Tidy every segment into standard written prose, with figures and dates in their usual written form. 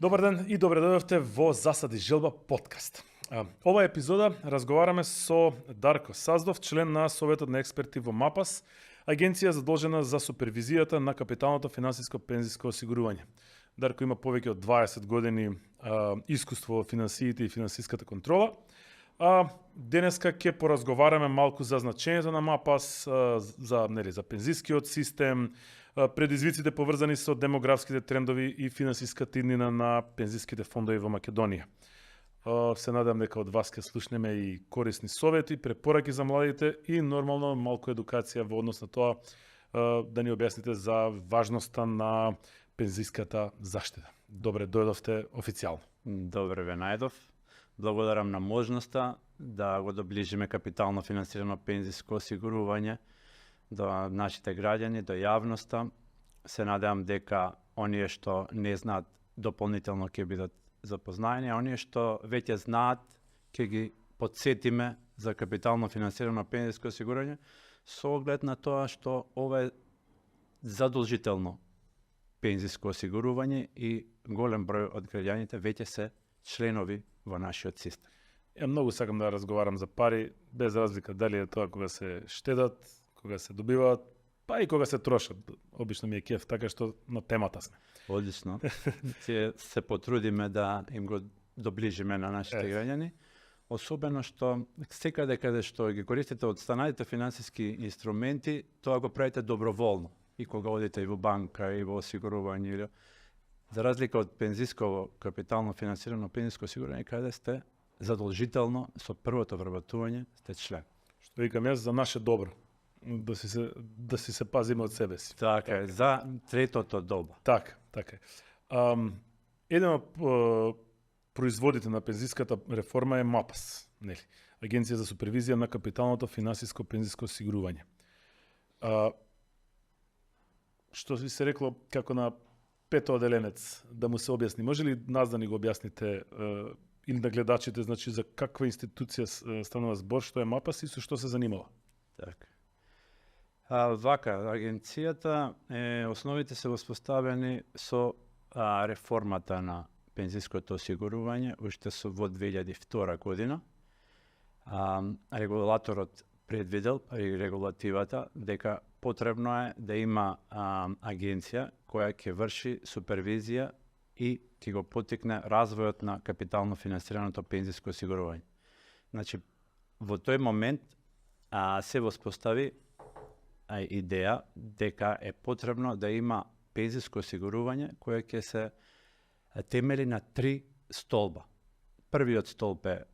Добар ден и добре дојдовте во Засади желба подкаст. Ова епизода разговараме со Дарко Саздов, член на Советот на експерти во МАПАС, агенција задолжена за супервизијата на капиталното финансиско пензиско осигурување. Дарко има повеќе од 20 години искуство во финансиите и финансиската контрола. Денеска ќе поразговараме малку за значењето на МАПАС, за пензискиот систем, предизвиците поврзани со демографските трендови и финансиската иднина на пензиските фондови во Македонија. Се надам дека од вас ќе слушнеме и корисни совети, препораки за младите и нормално малку едукација во однос на тоа да ни објасните за важноста на пензиската заштита. Добре дојдовте официјално. Добре ве најдов. Благодарам на можноста да го доближиме капитално финансирано пензиско осигурување до нашите граѓани, до јавноста. Се надевам дека оние што не знаат дополнително ќе бидат запознаени, а оние што веќе знаат ќе ги потсетиме за капитално финансирано пензиско осигурување со оглед на тоа што ова е задолжително пензиско осигурување и голем број од граѓаните веќе се членови во нашиот систем. Ја многу сакам да разговарам за пари, без разлика дали е тоа кога се штедат, кога се добиваат, па и кога се трошат. Обично ми е кеф, така што на темата сме. Одлично. Ќе се потрудиме да им го доближиме на нашите граѓани, особено што секаде каде што ги користите од останалите финансиски инструменти, тоа го правите доброволно. И кога одите и во банка, и во осигурување, за разлика од пензисково капитално финансирано пензиско осигурување, каде сте задолжително со првото вработување сте член. Што викам јас, за наше добро. Да си се пазиме од себе си. Така е, за третото доба. Така е. Еден од производите на пензиската реформа е МАПАС, нели? Агенција за супервизија на капиталното финансиско пензиско осигурување. Што ви се рекло како на пето оделенец да му се објасни. Може ли нас да ни го објасните или на гледачите, значи за каква институција станува збор, што е МАПАС и со што се занимава? Така. Вака, агенцијата основите се воспоставени со реформата на пензиското осигурување уште во 2002 година. Регулаторот предвидел и регулативата дека потребно е да има агенција која ќе врши супервизија и ќе го поттикне развојот на капитално финансираното пензиско осигурување. Значи, во тој момент се воспостави идеја дека е потребно да има пензиско осигурување кое ќе се темели на 3 столба. Првиот столб е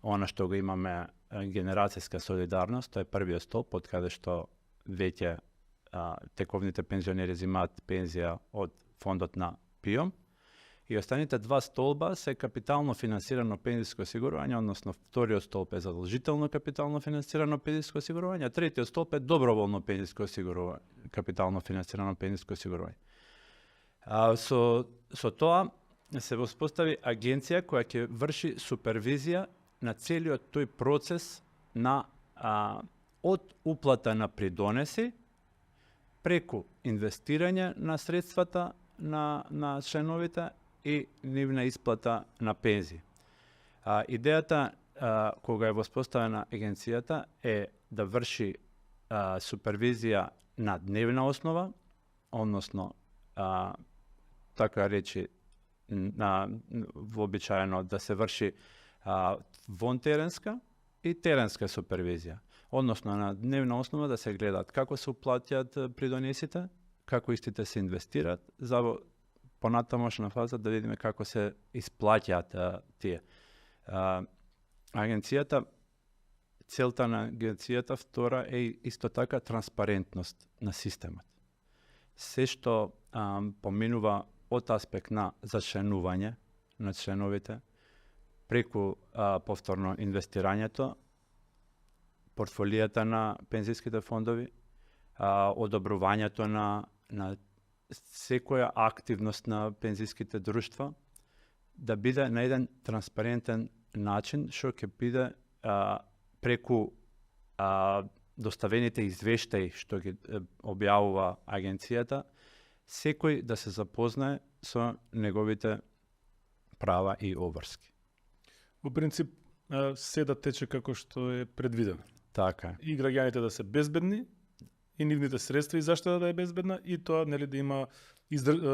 она што го имаме генерацијска солидарност, тоа е првиот столб од каде што веќе тековните пензионери земаат пензија од фондот на ПИОМ. И останите 2 столба се капитално финансирано пензиско осигурување, односно вториот столб е задолжително капитално финансирано пензиско осигурување, а третиот столб е доброволно пензиско осигурување, капитално финансирано пензиско осигурување. Со тоа се воспостави агенција која ќе врши супервизија на целиот тој процес на од уплата на придонеси преку инвестирање на средствата на членовите и нивна исплата на пензии. Идејата кога е воспоставена агенцијата е да врши супервизија на дневна основа, односно така речи вообичаено да се врши вонтеренска и теренска супервизија. Односно на дневна основа да се гледаат како се уплатјат придонесите, како истите се инвестираат, за понатамошна фаза да видиме како се исплаќаат тие. Целта на агенцијата втора е исто така транспарентност на системот. Се што поминува од аспект на зачленување на членовите, преку повторно инвестирањето, портфолијата на пензиските фондови, одобрувањето на секоја активност на пензиските друштва, да биде на еден транспарентен начин, што ќе биде преку доставените извештаи што ги објавува агенцијата, секој да се запознае со неговите права и обврски. Во принцип, се да тече како што е предвидено. Така е. И граѓаните да се безбедни, и нивните средства и заштита да е безбедна, и тоа нели да има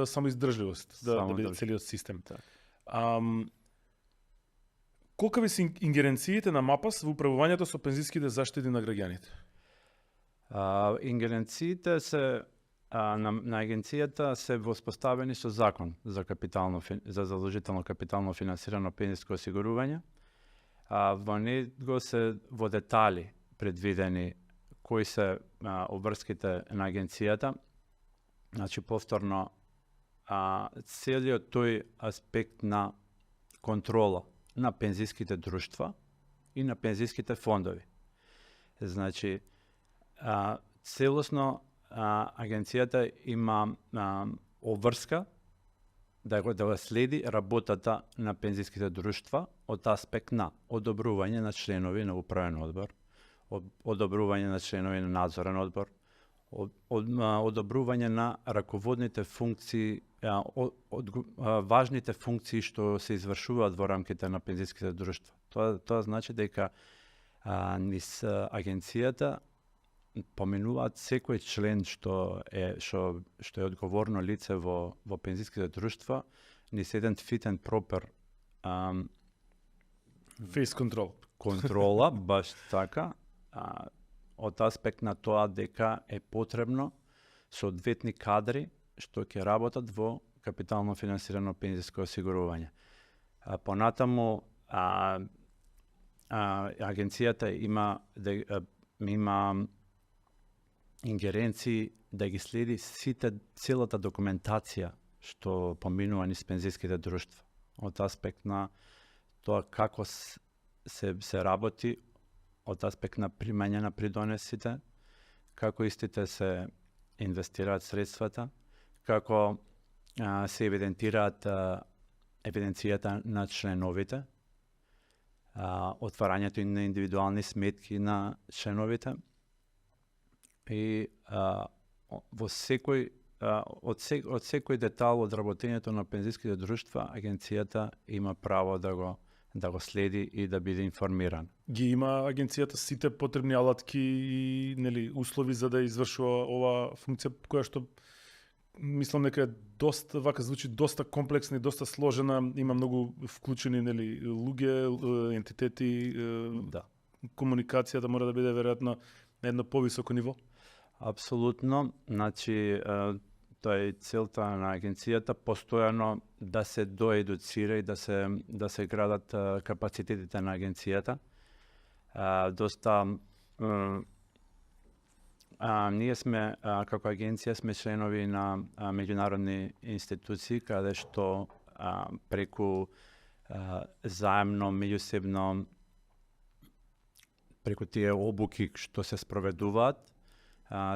самоиздржливост, да биде целиот систем. Така. Колкави се ингеренциите на МАПАС во управувањето со пензиските заштити на граѓаните? Ингеренциите се на агенцијата се воспоставени со закон за за задолжително капитално финансирано пензиско осигурување. Во него се во детали предвидени кои се обврските на агенцијата. Значи, повторно, целиот тој аспект на контрола на пензиските друштва и на пензиските фондови. Значи, целосно агенцијата има обврска да го следи работата на пензиските друштва од аспект на одобрување на членови на управен одбор, одобрување на членови на надзорен одбор, одобрување на раководните функции, важните функции што се извршуваат во рамките на пензиските друштва. Тоа значи дека низ агенцијата поминуваат секој член што е одговорно лице во пензиските друштва, низ еден фитен пропер Face control. Контрола, баш така, од аспект на тоа дека е потребно соодветни кадри што ќе работат во капитално финансирано пензиско осигурување. Понатаму агенцијата има ингеренции да ги следи целата документација што поминува низ пензиските друштва, од аспект на тоа како се работи, од аспект на примање на придонесите, како истите се инвестираат средствата, како се евидентираат евиденцијата на членовите, отварањето на индивидуални сметки на членовите и во секој од секој детал од работењето на пензиските друштва агенцијата има право да го следи и да биде информиран. Ги има агенцијата сите потребни алатки и услови за да извршува ова функција која што мислам дека е доста звучи доста комплексна и доста сложена, има многу вклучени луѓе, ентитети, Да. Комуникацијата мора да биде веројатно на едно повисоко ниво. Апсолутно, значи тоа е целта на агенцијата, постојано да се доедуцира и да се градат капацитетите на агенцијата. Ние сме како агенција сме членови на меѓународни институции каде што преку заемно меѓусебно преку тие обуки што се спроведуваат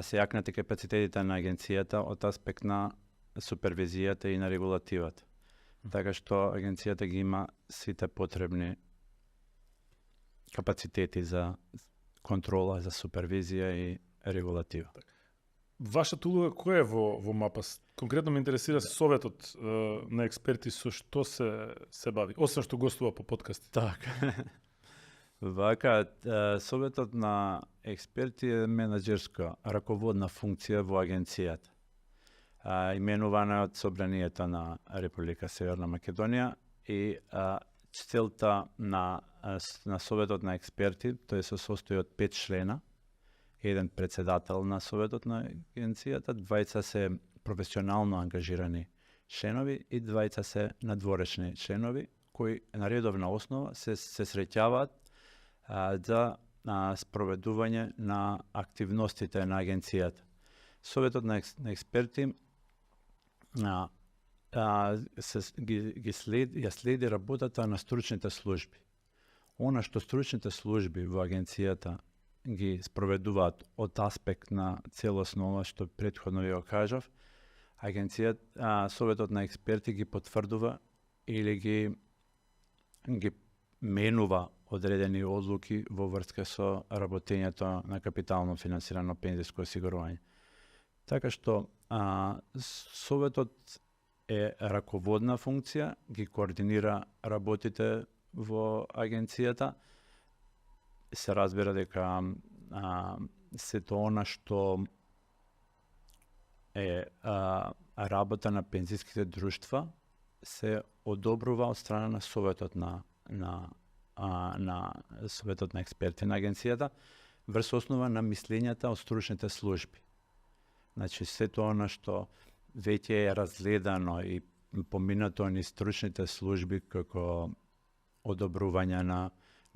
се јакнати капацитетите на агенцијата од аспект на супервизијата и на регулативата. Така што агенцијата ги има сите потребни капацитети за контрола, за супервизија и регулатива. Вашата улога која е во МАПАС? Конкретно ме интересира советот на експерти со што се бави, освен што гостува по подкасти. Така. Вака, советот на експерти е менаџерска раководна функција во агенцијата. Именувана од Собранието на Република Северна Македонија и целта на советот на експерти, тој се состои од 5 члена, еден председател на советот на агенцијата, двајца се професионално ангажирани членови и двајца се надворешни членови кои на редовна основа се среќаваат за спроведување на активностите на агенцијата. Советот на експерти ја следи работата на стручните служби. Она што стручните служби во агенцијата ги спроведуваат од аспект на целосно ова што претходно ви го кажав, Советот на експерти ги потврдува или ги менува одредени одлуки во врска со работењето на капитално финансирано пензиско осигурување. Така што Советот е раководна функција, ги координира работите во агенцијата. Се разбира дека сето она што е работа на пензиските друштва се одобрува од страна на Советот на Советот на експерти на агенцијата врз основа на мислењата од стручните служби. Значи, сето она што веќе е разгледано и поминато низ стручните служби како одобрување на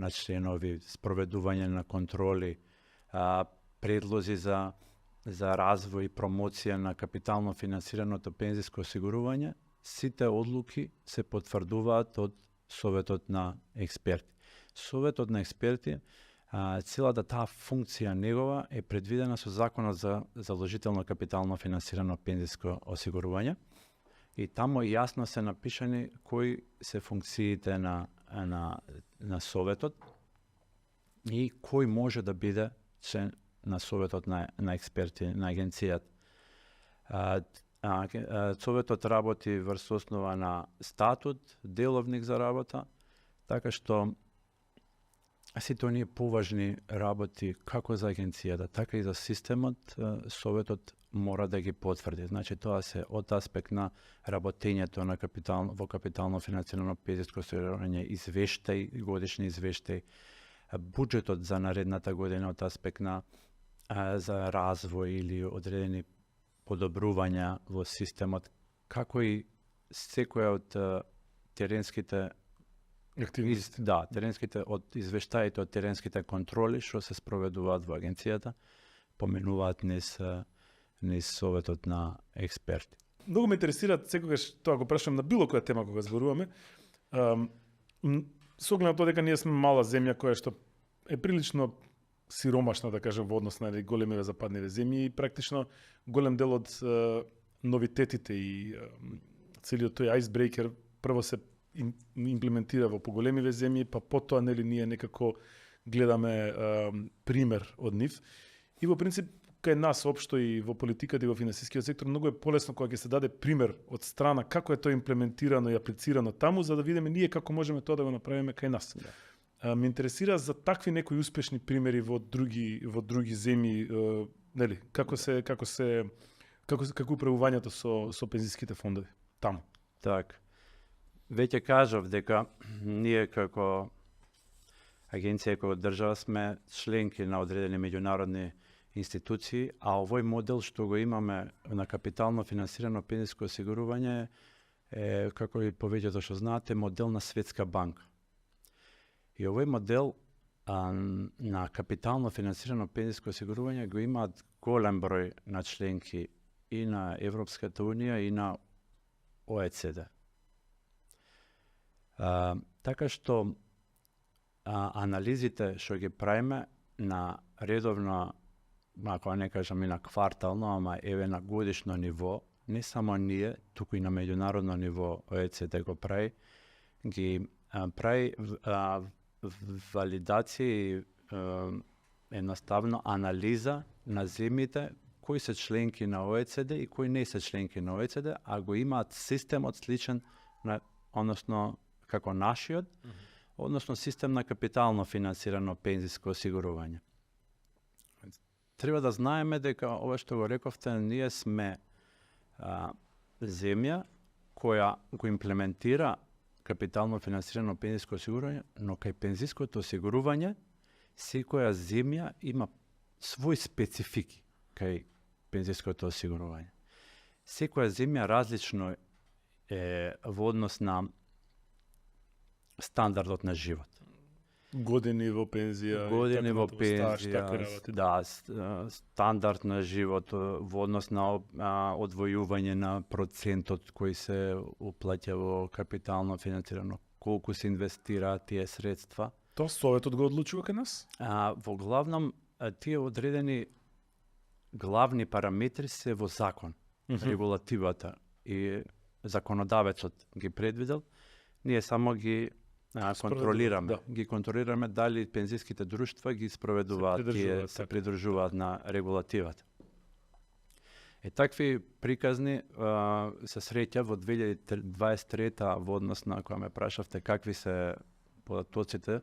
членови, спроведување на контроли, предлози за развој и промоција на капитално финансираното пензиско осигурување, сите одлуки се потврдуваат од Советот на експерти. Советот на експерти, целата таа функција негова е предвидена со Законот за заложително капитално финансирано пензиско осигурување и таму јасно се напишани кои се функциите на Советот и кој може да биде член на Советот на експерти на агенцијата. Советот работи врз основа на статут, деловник за работа, така што сите оние поважни работи како за агенцијата, така и за системот, Советот мора да ги потврди. Значи, тоа се од аспект на работењето на во капитално финансирано пензиско осигурување, извештај, годишни извештај, буџетот за наредната година од аспект на за развој или одредени подобрувања во системот, како и секоја од теренските активности. Теренските од извештаите од теренските контроли што се спроведуваат во агенцијата, поменуваат низ Советот на експерти. Многу ме интересира секогаш тоа го прашувам на било која тема кога зборуваме. Со оглед на тоа дека ние сме мала земја која што е прилично сиромашна, да кажем, во однос на големиве западниве земји и практично голем дел од новитетите и целиот тој айсбрейкер прво се имплементира во поголемиве земји, па потоа ние некако гледаме пример од нив. И во принцип кај нас општо и во политиката и во финансискиот сектор многу е полесно кога ќе се даде пример од страна како е тоа имплементирано и аплицирано таму, за да видиме ние како можеме тоа да го направиме кај нас. Ме интересира за такви некои успешни примери во други земји, нели, како управувањето со пензиските фондови таму. Так. Веќе кажав дека ние како агенција, како држава сме членки на одредени меѓународни институции, а овој модел што го имаме на капитално финансирано пензиско осигурување е, како и повеќето што знаате, модел на Светска банка. И овој модел на капитално финансирано пензиско осигурување го имаат голем број на членки и на Европската унија и на ОЕЦД. Така што анализите што ги правиме на редовно, ако не кажам и на квартално, ама еве на годишно ниво, не само ние, туку и на меѓународно ниво ОЕЦД го прави, ги прави валидација и едноставно анализа на земјите кои се членки на ОЕЦД и кои не се членки на ОЕЦД, а го имаат системот сличен на, односно како нашиот, односно систем на капитално финансирано пензиско осигурување. Треба да знаеме дека ова што го рековте, ние сме земја која го имплементира капитално финансирано пензиско осигурување, но кај пензиското осигурување секоја земја има свој специфики кај пензиското осигурување. Секоја земја различно е во однос на стандардот на живот. Години во пензија, стандард на живот во однос на одвојување на процентот кој се уплаќа во капитално финансирано, колку се инвестираат тие средства. Тоа Советот го одлучува кај нас? Во главном тие одредени главни параметри се во закон, регулативата и законодавецот ги предвидел, ние само ги контролираме. Ги контролираме дали пензиските друштва ги спроведуваат, се придржуваат на регулативата. Такви приказни се среќа во 2023 во однос на која ме прашавте какви се податоците.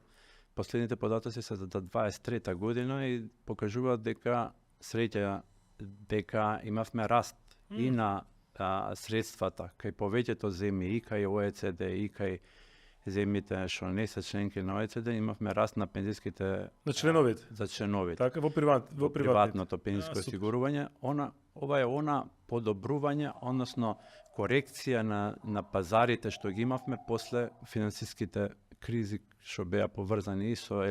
Последните податоци се за 23 година и покажуваат дека дека имавме раст и на средствата кај повеќето земји, и кај ОЕЦД, и кај земјите што не се членки на ОЕЦД, имавме раст на пензиските На членовите. за членовите. Така, во Приватното пензиско супер. осигурување, ова е подобрување, односно корекција на пазарите што ги имавме после финансиските кризи што беа поврзани и со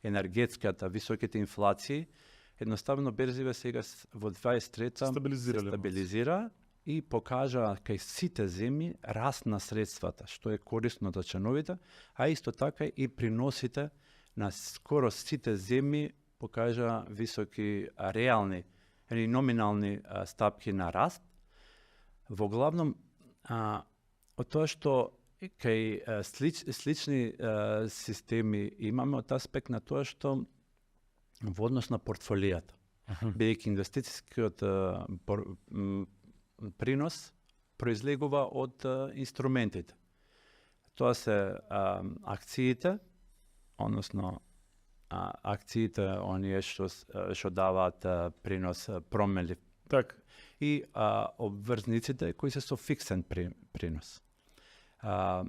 енергетската, високите инфлации. Едноставно берзиве сега во 23-та се стабилизира и покажа кај сите земји раст на средствата, што е корисно за членовите, а исто така и приносите на скоро сите земји покажа високи реални или номинални стапки на раст. Во главном, од тоа што кај слични системи имаме од аспект на тоа што во однос на портфолијата, бидејќи инвестицијскиот принос произлегува од инструментите. Тоа се акциите, односно акциите оние што даваат принос променлив. Така. И обврзниците кои се со фиксен принос.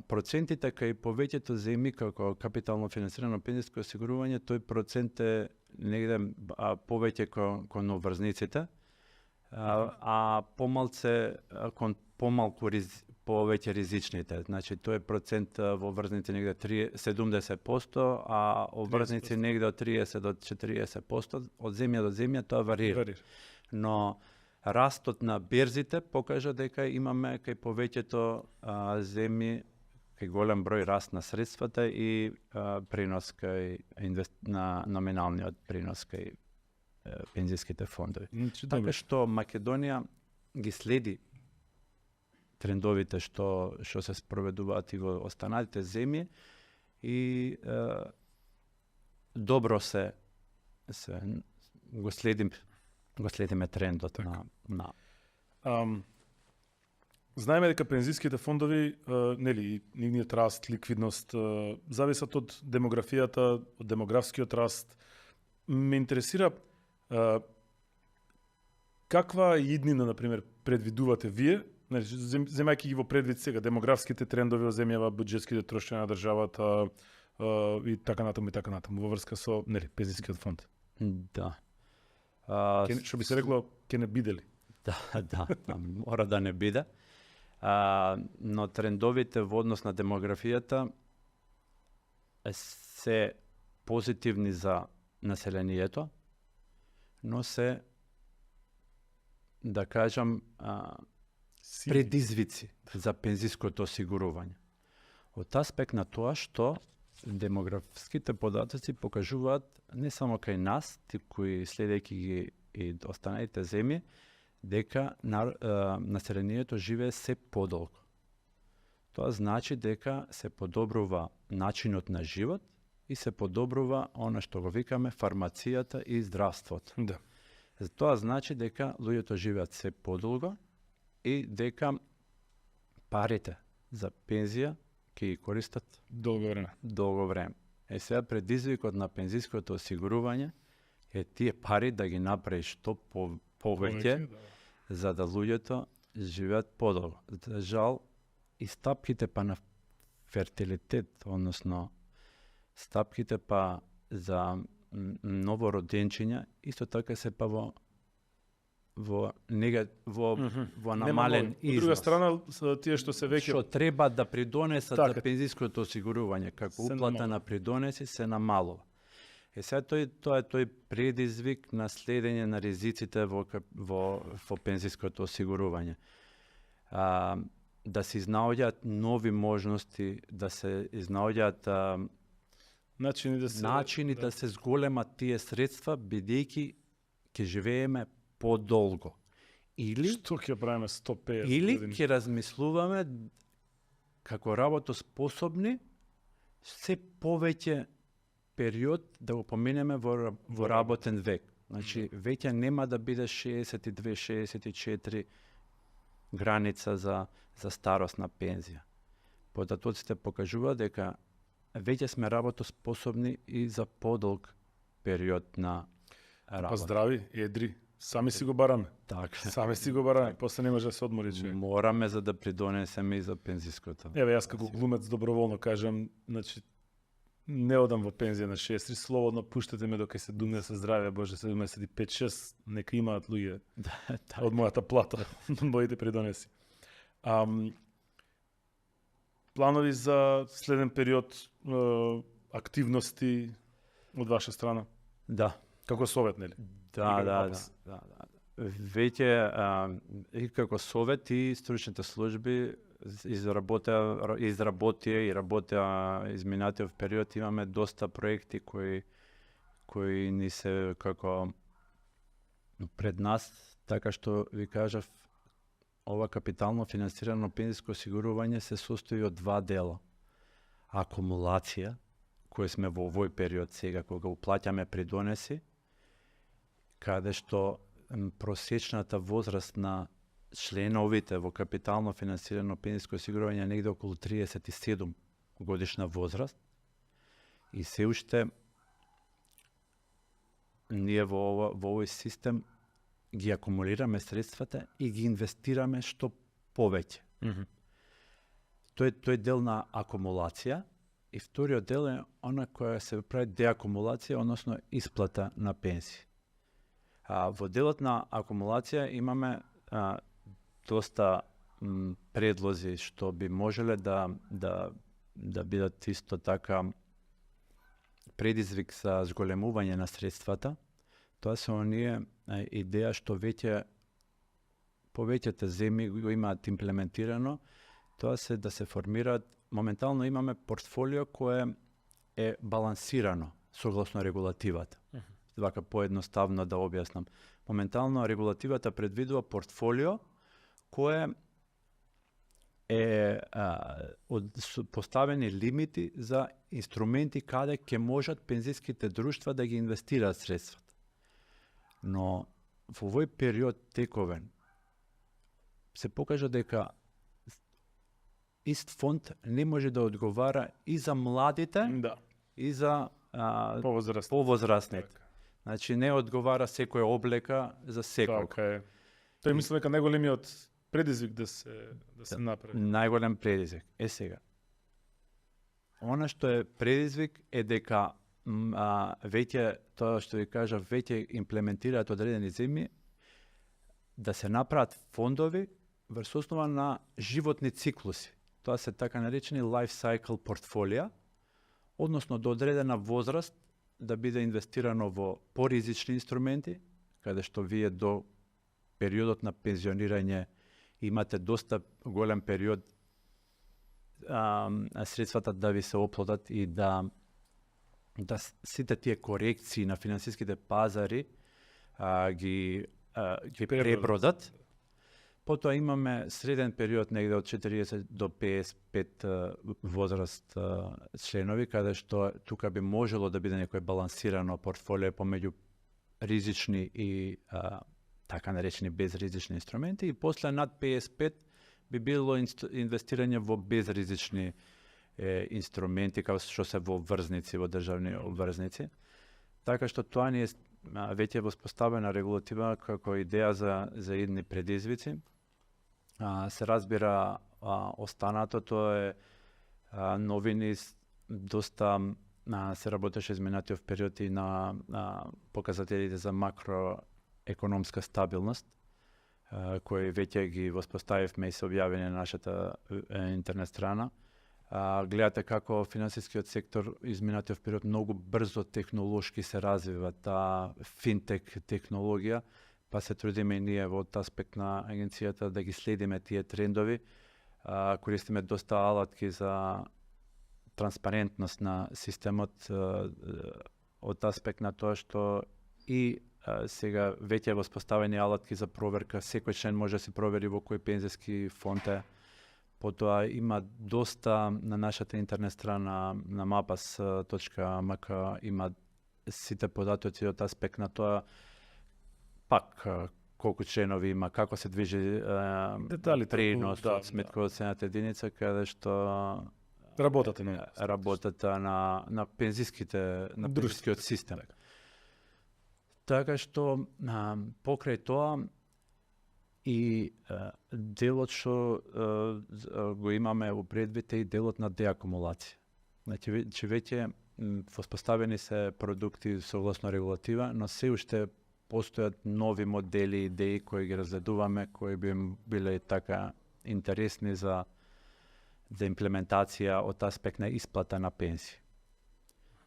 Процентите кај повеќето земји како капитално финансирано пензиско осигурување, тој процент е негде повеќе кон обврзниците, помалце кон повеќе ризичните. Значи тој процент во обврзници негде 70%, а обврзници негде од 30 до 40%, од земја до земја тоа варира. Но растот на берзите покажа дека имаме кај повеќето земји кај голем број раст на средствата и принос кај на номиналниот принос кај пензиските фондови. Така што Македонија ги следи трендовите што се спроведуваат и во останатите земји и добро го следиме трендот на знаеме дека пензиските фондови, нели, нивниот раст, ликвидност зависат од демографијата, од демографскиот раст. Ме интересира каква иднина, например, предвидувате вие, земајќи ги во предвид сега демографските трендови во земјава, буџетските трошења на државата и така натаму во врска со, нели, пензискиот фонд. Да. Што би се рекло, ќе не биде ли? Да, мора да не биде. Но трендовите во однос на демографијата се позитивни за населението, но се, да кажам, предизвици за пензиското осигурување. Од аспект на тоа што демографските податоци покажуваат не само кај нас, кои следејќи ги и останалите земји, дека населението живее се подолго. Тоа значи дека се подобрува начинот на живот и се подобрува она што го викаме фармацијата и здравството. Да. Тоа значи дека луѓето живеат се подолго и дека парите за пензија ќе ги користат долго време. Сега предизвикот на пензиското осигурување е тие пари да ги направиш што повеќе, за да луѓето живеат подолго. За жал, и стапките па на фертилитет, односно стапките па за новороденчиња, исто така се па во намален износ. Од друга страна, тие што се веќе што треба да придонесат за пензиското осигурување, како уплата на придонеси, се намалува. Сега тоа е тој предизвик на следење на ризиците во пензиското осигурување. Да се изнаоѓаат нови можности, да се изнаоѓаат начини да се зголемат тие средства, бидејќи ќе живееме подолго. Или што ќе правиме 150 или години? Ќе размислуваме како работоспособни се повеќе период да го поминеме во работен век. Значи, веќе нема да биде 62-64 граница за старосна пензија. Податоците покажуваат дека веќе сме работоспособни и за подолг период на работа. Па здрави, едри, сами си го бараме. Така. Сами си го бараме, после не може да се одмори човек. Мораме за да придонесеме и за пензиското. Еве, јас како глумец доброволно кажам, значи, не одам во пензија на 63, слободно пуштате ме докај се думне со здравје, Боже, 75-6, нека имаат луѓе од мојата плата, моите придонеси. Планови за следен период, активности од ваша страна? Да. Како совет, нели? Да. Веќе и како совет и стручните служби изработеа и работеа изминатиот период, имаме доста проекти кои ни се како пред нас, така што ви кажав, ова капитално финансирано пензиско осигурување се состои од два дела. Акумулација, која сме во овој период сега, кога уплаќаме придонеси, каде што просечната возраст на членовите во капитално финансирано пензиско осигурување е негде околу 37 годишна возраст. И се уште ние во овој систем ги акумулираме средствата и ги инвестираме што повеќе. Тој дел на акумулација, и вториот дел е она која се прави деакумулација, односно исплата на пензии. Во делот на акумулација имаме доста предлози што би можеле да бидат исто така предизвик за зголемување на средствата. Тоа се оние идеја што веќе повеќето земји го имаат имплементирано. Тоа се да се формираат, моментално имаме портфолио кое е балансирано согласно регулативата. Вака поедноставно да објаснам. Моментално регулативата предвидува портфолио кое е поставени лимити за инструменти каде ќе можат пензиските друштва да ги инвестираат средствата. Но во овој период тековен се покажа дека ист фонд не може да одговара и за младите, и за повозрастните. Значи не одговара секоја облека за секој. Така е. Тој мислам дека најголемиот предизвик да се направи. Најголем предизвик. Сега. Она што е предизвик е дека веќе, тоа што ви кажа, веќе имплементираат одредени земји да се направат фондови врз основа на животни циклуси. Тоа се така наречени life cycle портфолија, односно до одредена возраст да биде инвестирано во поризични инструменти, каде што вие до периодот на пензионирање имате доста голем период средствата да ви се оплодат и да сите тие корекции на финансиските пазари ги пребродат. Потоа имаме среден период негде од 40 до 55 возраст членови, каде што тука би можело да биде некој балансирано портфолио помеѓу ризични и така наречени безризични инструменти, и после над 55 би било инвестирање во безризични инструменти, како што се во врзници, во државни обврзници. Така што тоа ни е веќе воспоставена регулатива како идеја за едни предизвици. Се разбира останато, тоа е новини, доста се работеше изминатиот период и на показателите за макроекономска стабилност, кои веќе ги воспоставивме и се објавени на нашата интернет страна. Гледате како финансискиот сектор изминатиот период многу брзо технолошки се развива, таа финтек технологија, па се трудиме и ние во аспект на агенцијата да ги следиме тие трендови. Користиме доста алатки за транспарентност на системот од аспект на тоа што и сега веќе воспоставени алатки за проверка, секој член може да се провери во кој пензиски фонд е. Потоа има доста на нашата интернет страна на mapas.mk има сите податоци од аспект на тоа пак колку членови има, како се движи Деталите, принос да, од сметка од цената единица, каде што работата на работата на пензискиот систем. Така. Така што покрај тоа и делот што го имаме во предвид и делот на деакумулација. Значи веќе воспоставени се продукти согласно регулатива, но се уште постојат нови модели, идеи кои ги разгледуваме, кои би биле така интересни за имплементација од аспект на исплата на пенсии.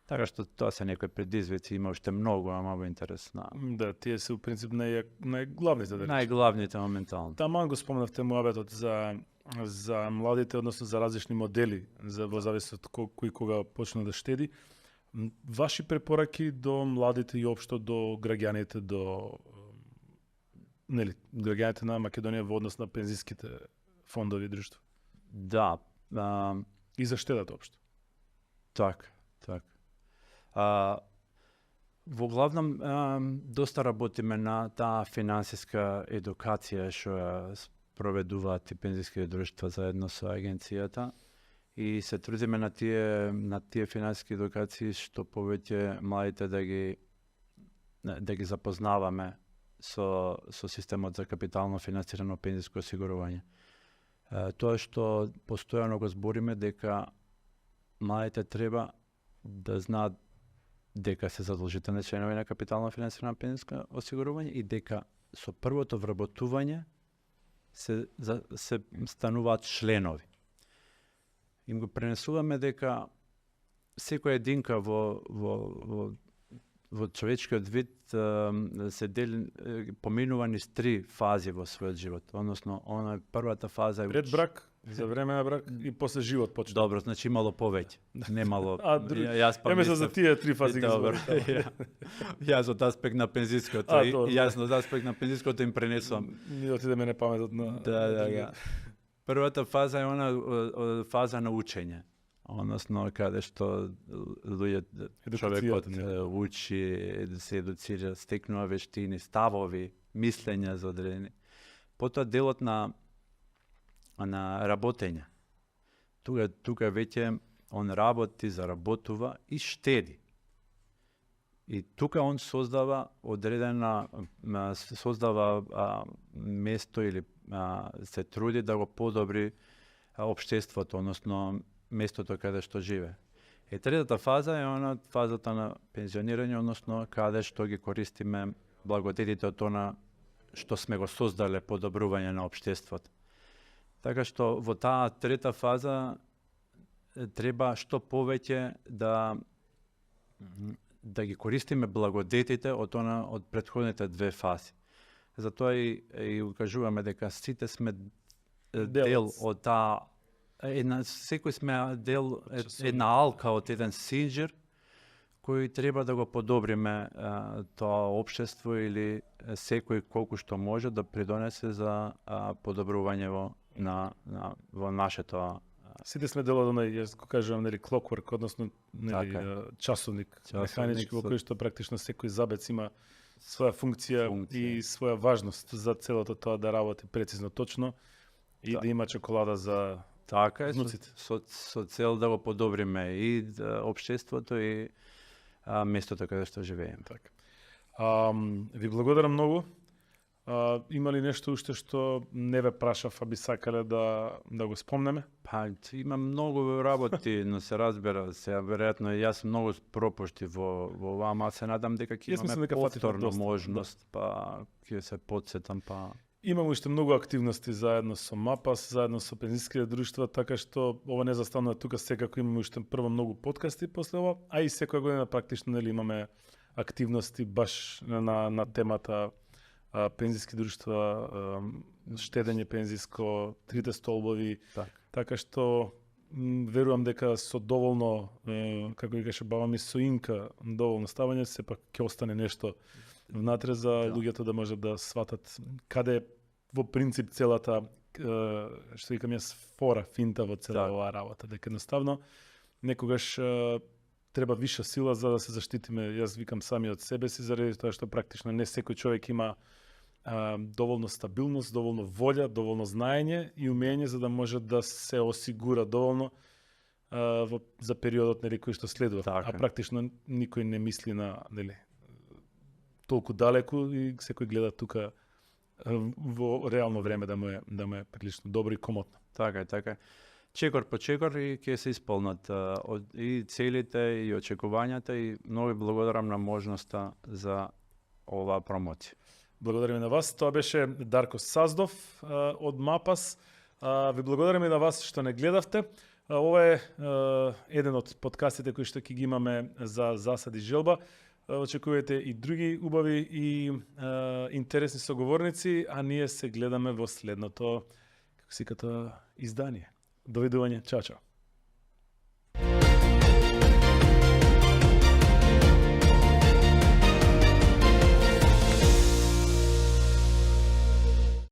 Така што тоа се некои предизвици, има уште многу, ама во интерес на... Да, тие се у принцип најглавните. Најглавните моментално. Таман го спомнавте муабетот за младите, односно за различни модели, во зависност од кој кога почна да штеди. Ваши препораки до младите и општо до граѓаните, граѓаните на Македонија во однос на пензиските фондови и друштва? Да. И за штедата општо? Така. Во главном, доста работиме на таа финансиска едукација што ја проведуваат и пензиските друштва заедно со агенцијата и се трудиме на тие финансиски едукации што повеќе младите да ги запознаваме со системот за капитално финансирано пензиско осигурување. Тоа што постојано го збориме дека младите треба да знаат дека се задолжителни членови на капитално финансирано пензиско осигурување и дека со првото вработување се стануваат членови. Им го пренесуваме дека секоја единка во човечкиот вид се дели, поминува низ 3 фази во својот живот. Односно, првата фаза е пред брак, за време на брак и после живот почна. Добро, значи имало повеќе. Немало. Јас мислам за тие 3 фази ги зборам. Јас од аспект на пензиското јас од аспект на пензиското им пренесувам. Ми отидеме непаметот на... Да. Првата фаза е фаза на учење. Односно, каде што човекот учи, се едуцира, стекнува вештини, ставови, мислења за одредени. Потоа делот на работење. Тука веќе он работи, заработува и штеди. И тука он создава место или се труди да го подобри општеството, односно местото каде што живе. И третата фаза е фазата на пензионирање, односно каде што ги користиме благодетите од она што сме го создале подобрување на општеството. Така што во таа трета фаза треба што повеќе да ги користиме благодетите од претходните 2 фази. Затоа и укажуваме дека сите сме дел од таа секој сме дел една алка од еден синџир кој треба да го подобриме тоа општество или секој колку што може да придонесе за подобрување во нашето. Сите сме дел од јас го кажувам, clockwork, односно часовник механички во кој што практично секој забец има своја функција и своја важност за целото тоа да работи прецизно, точно и да има чоколада за така е, со цел да го подобриме и општеството и местото каде што живееме. Така. Ви благодарам многу. Има ли нешто уште што не ве прашав, а би сакале да го спомнеме? Па, има многу работи, но се разбира, веројатно и јас многу пропушти во ова, ама се надам дека ќе имаме повторно можност, па ќе се потсетам, па... Имаме уште многу активности заедно со МАПАС, заедно со пензиските друштва, така што ова не застанува тука, секако имаме уште прво многу подкасти после ова, а и секоја година практично имаме активности баш на темата пензиски друштва, штедење пензиско, 3 столбови, така што верувам дека со доволно, како ги каже баба ми, со инка доволно ставање, сепак ќе остане нешто внатре за луѓето да можат да сватат каде во принцип целата, што викам јас, финта во цела оваа работа, дека едноставно некогаш треба виша сила за да се заштитиме, јас викам, сами од себе си, заради тоа што практично не секој човек има доволно стабилност, доволно волја, доволно знаење и умење за да може да се осигура доволно за периодот кој што следува. Така. А практично никој не мисли на толку далеку и секој гледа тука во реално време да му е прилично добро и комотно. Така е. Чекор по чекор и ќе се исполнат и целите и очекувањата и многу благодарам на можноста за оваа промоција. Благодариме на вас. Тоа беше Дарко Саздов од Мапас. Ви благодариме на вас што не гледавте. Ова е еден од подкастите кои што ќе ги имаме за засади желба. Очекувате и други убави и интересни соговорници, а ние се гледаме во следното, како се ката, издание. Довидување, чао.